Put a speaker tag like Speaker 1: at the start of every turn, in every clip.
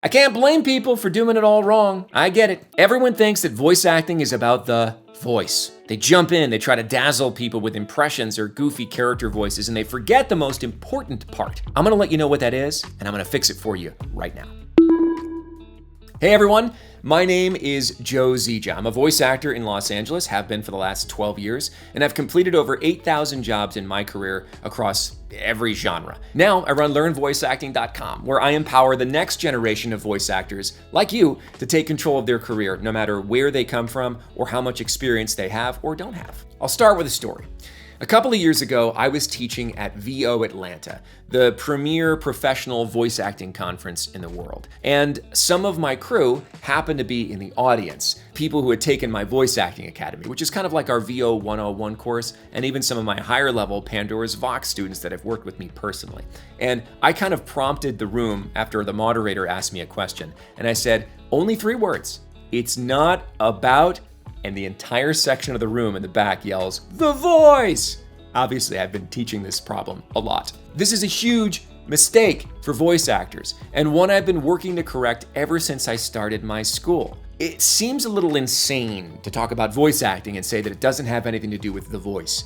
Speaker 1: I can't blame people for doing it all wrong. I get it. Everyone thinks that voice acting is about the voice. They jump in, they try to dazzle people with impressions or goofy character voices, and they forget the most important part. I'm gonna let you know what that is, and I'm gonna fix it for you right now. Hey everyone, my name is Joe Zieja. I'm a voice actor in Los Angeles, have been for the last 12 years, and I've completed over 8,000 jobs in my career across every genre. Now I run LearnVoiceActing.com, where I empower the next generation of voice actors like you to take control of their career, no matter where they come from or how much experience they have or don't have. I'll start with a story. A couple of years ago, I was teaching at VO Atlanta, the premier professional voice acting conference in the world. And some of my crew happened to be in the audience, people who had taken my voice acting academy, which is kind of like our VO 101 course, and even some of my higher level Pandora's Vox students that have worked with me personally. And I kind of prompted the room after the moderator asked me a question, and I said, only 3 words. It's not about, and the entire section of the room in the back yells, "The voice!" Obviously, I've been teaching this problem a lot. This is a huge mistake for voice actors, and one I've been working to correct ever since I started my school. It seems a little insane to talk about voice acting and say that it doesn't have anything to do with the voice,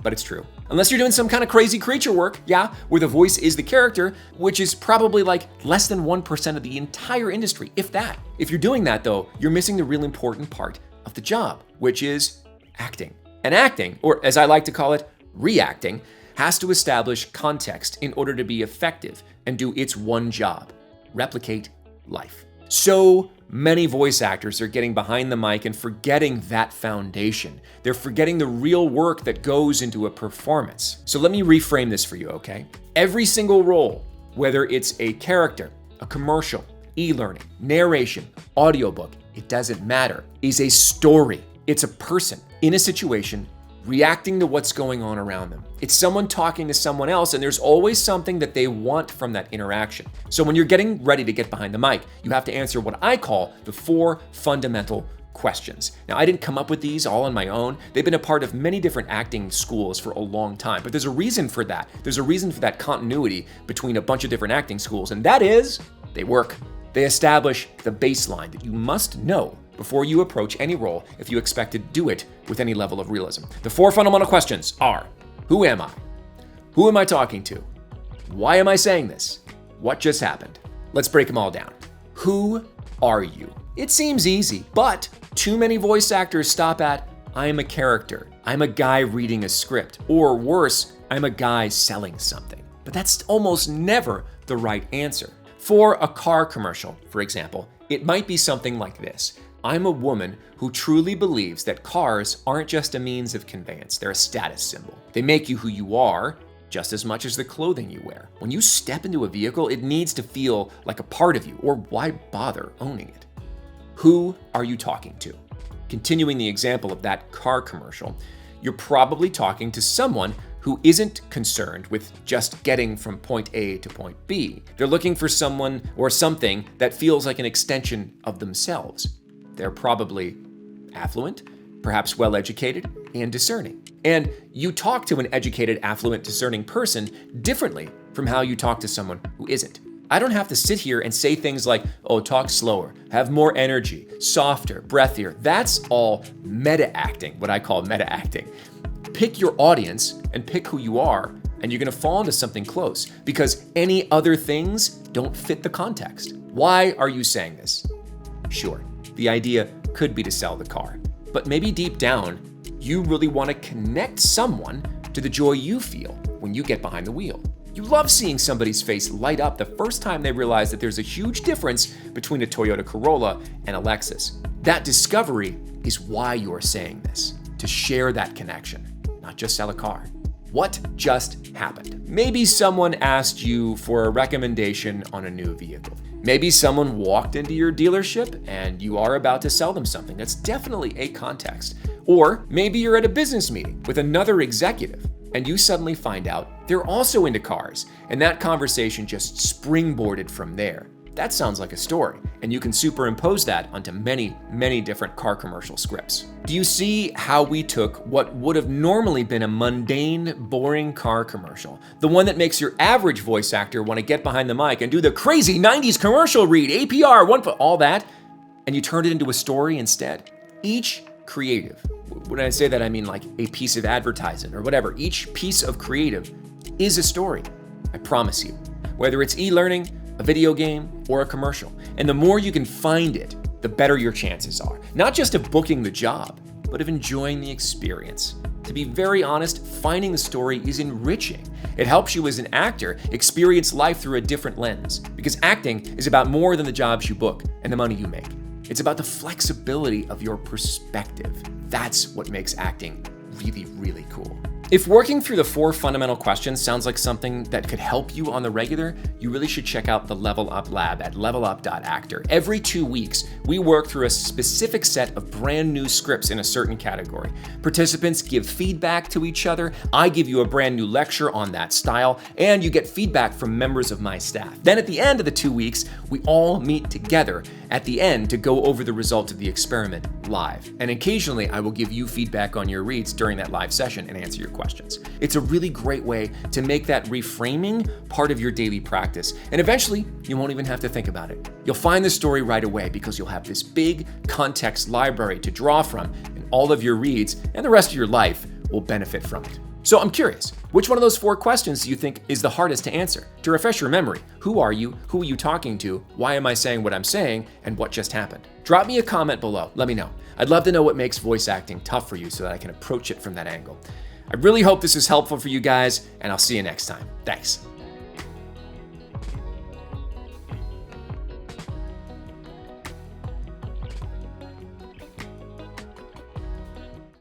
Speaker 1: but it's true. Unless you're doing some kind of crazy creature work, where the voice is the character, which is probably like less than 1% of the entire industry, if that. If you're doing that though, you're missing the real important part of the job, which is acting. And acting, or as I like to call it, reacting, has to establish context in order to be effective and do its one job: replicate life. So many voice actors are getting behind the mic and forgetting that foundation. They're forgetting the real work that goes into a performance. So let me reframe this for you, okay? Every single role, whether it's a character, a commercial, e-learning, narration, audiobook, it doesn't matter, is a story. It's a person in a situation reacting to what's going on around them. It's someone talking to someone else, and there's always something that they want from that interaction. So when you're getting ready to get behind the mic, you have to answer what I call the 4 fundamental questions. Now, I didn't come up with these all on my own. They've been a part of many different acting schools for a long time, but there's a reason for that. There's a reason for that continuity between a bunch of different acting schools, and that is, they work. They establish the baseline that you must know before you approach any role if you expect to do it with any level of realism. The 4 fundamental questions are: who am I? Who am I talking to? Why am I saying this? What just happened? Let's break them all down. Who are you? It seems easy, but too many voice actors stop at, I'm a character, I'm a guy reading a script, or worse, I'm a guy selling something. But that's almost never the right answer. For a car commercial, for example, it might be something like this. I'm a woman who truly believes that cars aren't just a means of conveyance, they're a status symbol. They make you who you are just as much as the clothing you wear. When you step into a vehicle, it needs to feel like a part of you, or why bother owning it? Who are you talking to? Continuing the example of that car commercial, you're probably talking to someone who isn't concerned with just getting from point A to point B. They're looking for someone or something that feels like an extension of themselves. They're probably affluent, perhaps well-educated, and discerning. And you talk to an educated, affluent, discerning person differently from how you talk to someone who isn't. I don't have to sit here and say things like, oh, talk slower, have more energy, softer, breathier. That's all meta-acting, what I call meta-acting. Pick your audience and pick who you are, and you're gonna fall into something close, because any other things don't fit the context. Why are you saying this? Sure, the idea could be to sell the car, but maybe deep down, you really want to connect someone to the joy you feel when you get behind the wheel. You love seeing somebody's face light up the first time they realize that there's a huge difference between a Toyota Corolla and a Lexus. That discovery is why you're saying this, to share that connection, not just sell a car. What just happened? Maybe someone asked you for a recommendation on a new vehicle. Maybe someone walked into your dealership and you are about to sell them something. That's definitely a context. Or maybe you're at a business meeting with another executive and you suddenly find out they're also into cars, and that conversation just springboarded from there. That sounds like a story. and you can superimpose that onto many, many different car commercial scripts. Do you see how we took what would have normally been a mundane, boring car commercial, the one that makes your average voice actor want to get behind the mic and do the crazy 90s commercial read, APR, all that, and you turned it into a story instead? Each creative, when I say that, I mean like a piece of advertising or whatever, each piece of creative is a story, I promise you, whether it's e-learning, a video game, or a commercial. And the more you can find it, the better your chances are, not just of booking the job, but of enjoying the experience. To be very honest, finding the story is enriching. It helps you as an actor experience life through a different lens, because acting is about more than the jobs you book and the money you make. It's about the flexibility of your perspective. That's what makes acting really, really cool. If working through the 4 fundamental questions sounds like something that could help you on the regular, you really should check out the Level Up Lab at levelup.actor. Every 2 weeks, we work through a specific set of brand new scripts in a certain category. Participants give feedback to each other, I give you a brand new lecture on that style, and you get feedback from members of my staff. Then at the end of the 2 weeks, we all meet together at the end to go over the results of the experiment live. And occasionally, I will give you feedback on your reads during that live session and answer your questions. It's a really great way to make that reframing part of your daily practice. And eventually, you won't even have to think about it. You'll find the story right away because you'll have this big context library to draw from, and all of your reads and the rest of your life will benefit from it. So I'm curious, which one of those 4 questions do you think is the hardest to answer? To refresh your memory, who are you? Who are you talking to? Why am I saying what I'm saying? And what just happened? Drop me a comment below. Let me know. I'd love to know what makes voice acting tough for you so that I can approach it from that angle. I really hope this is helpful for you guys, and I'll see you next time. Thanks.